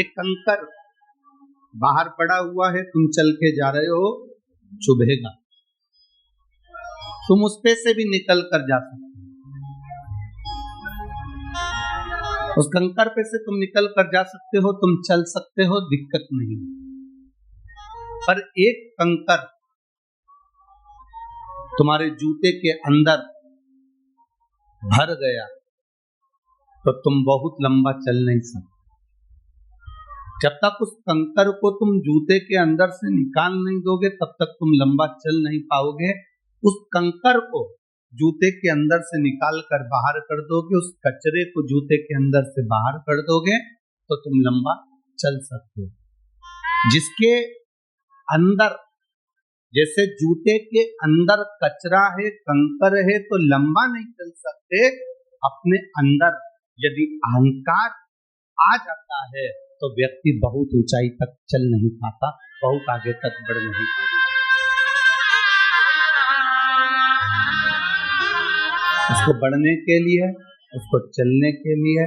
एक कंकर बाहर पड़ा हुआ है, तुम चल के जा रहे हो, चुभेगा, तुम उस पे से भी निकल कर जा सकते हो, उस कंकर पे से तुम निकल कर जा सकते हो, तुम चल सकते हो, दिक्कत नहीं। पर एक कंकर तुम्हारे जूते के अंदर भर गया तो तुम बहुत लंबा चल नहीं सकते। जब तक उस कंकर को तुम जूते के अंदर से निकाल नहीं दोगे तब तक तुम लंबा चल नहीं पाओगे। उस कंकर को जूते के अंदर से निकाल कर बाहर कर दोगे, उस कचरे को जूते के अंदर से बाहर कर दोगे तो तुम लंबा चल सकते हो। जिसके अंदर, जैसे जूते के अंदर कचरा है, कंकर है, तो लंबा नहीं चल सकते। अपने अंदर यदि अहंकार आ जाता है तो व्यक्ति बहुत ऊंचाई तक चल नहीं पाता, बहुत आगे तक बढ़ नहीं पाता। उसको बढ़ने के लिए, उसको चलने के लिए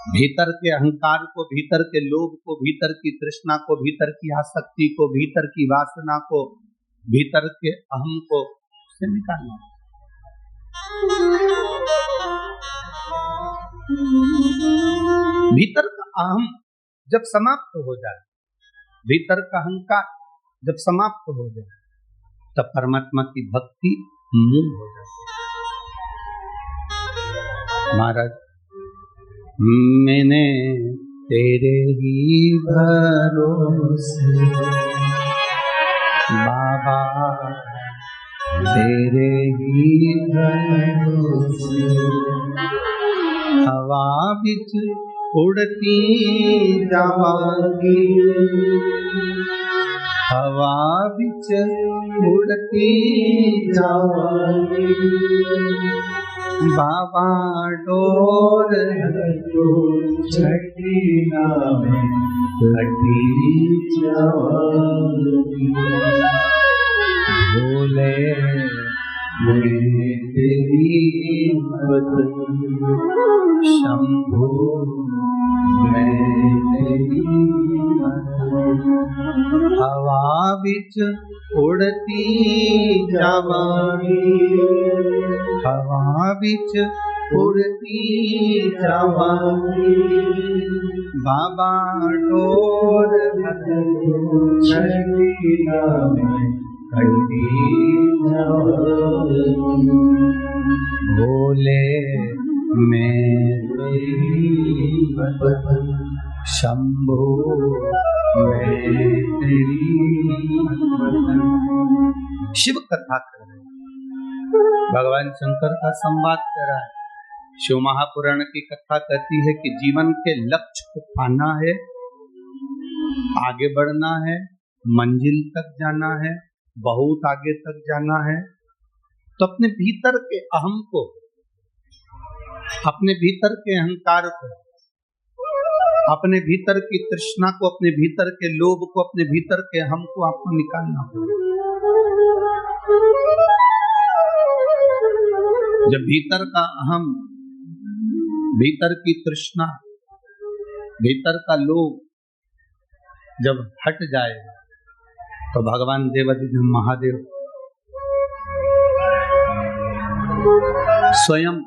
भीतर के अहंकार को, भीतर के लोभ को, भीतर की तृष्णा को, भीतर की आसक्ति को, भीतर की वासना को, भीतर के अहम को से निकालना। भीतर का अहम जब समाप्त हो जाए, भीतर का अहंकार जब समाप्त हो जाए, तब परमात्मा की भक्ति मूल हो जाती है। महाराज, मैंने तेरे ही भरोसे बाबा, तेरे ही भरोसे हवा बिच उड़ती जावांगी, हवा बिच उड़ती जावांगी, बाबा डोर तो छठी नामे कटी जावांगी, बोले मैं तेरी बदन शंभो, मैं तेरी हवा बिच उड़ती जावांगी, हवा बिच उड़ती जावांगी, बाबा डोर छठी नामे कटी जावांगी, बोले मैं तेरी बदन शंभो, मैं तेरी बदन। शिव कथा कर रहे हैं, भगवान शंकर का संवाद कर रहा है। शिव महापुराण की कथा कहती है कि जीवन के लक्ष्य को पाना है, आगे बढ़ना है, मंजिल तक जाना है, बहुत आगे तक जाना है, तो अपने भीतर के अहम को, अपने भीतर के अहंकार को, अपने भीतर की तृष्णा को, अपने भीतर के लोभ को, अपने भीतर के अहम को आपको निकालना होगा। जब भीतर का अहम, भीतर की तृष्णा, भीतर का लोभ जब हट जाए तो भगवान देवाधिदेव महादेव स्वयं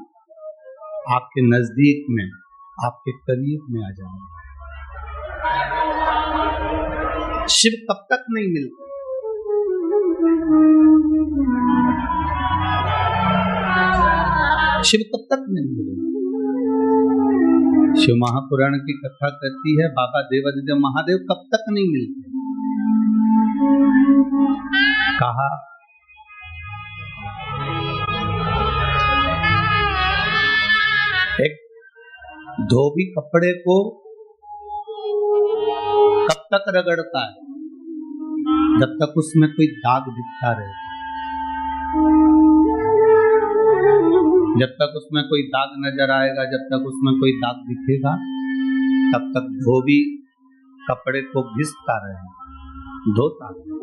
आपके नजदीक में, आपके करीब में आ जाएंगे। शिव कब तक नहीं मिलते, शिव कब तक नहीं मिलेंगे। शिव महापुराण की कथा कहती है बाबा देवाधिदेव महादेव कब तक नहीं मिलते। कहा एक धोबी कपड़े को कब तक रगड़ता है, जब तक उसमें कोई दाग दिखता रहे। जब तक उसमें कोई दाग नजर आएगा, जब तक उसमें कोई दाग दिखेगा, तब तक धोबी कपड़े को घिसता रहेगा, धोता रहेगा।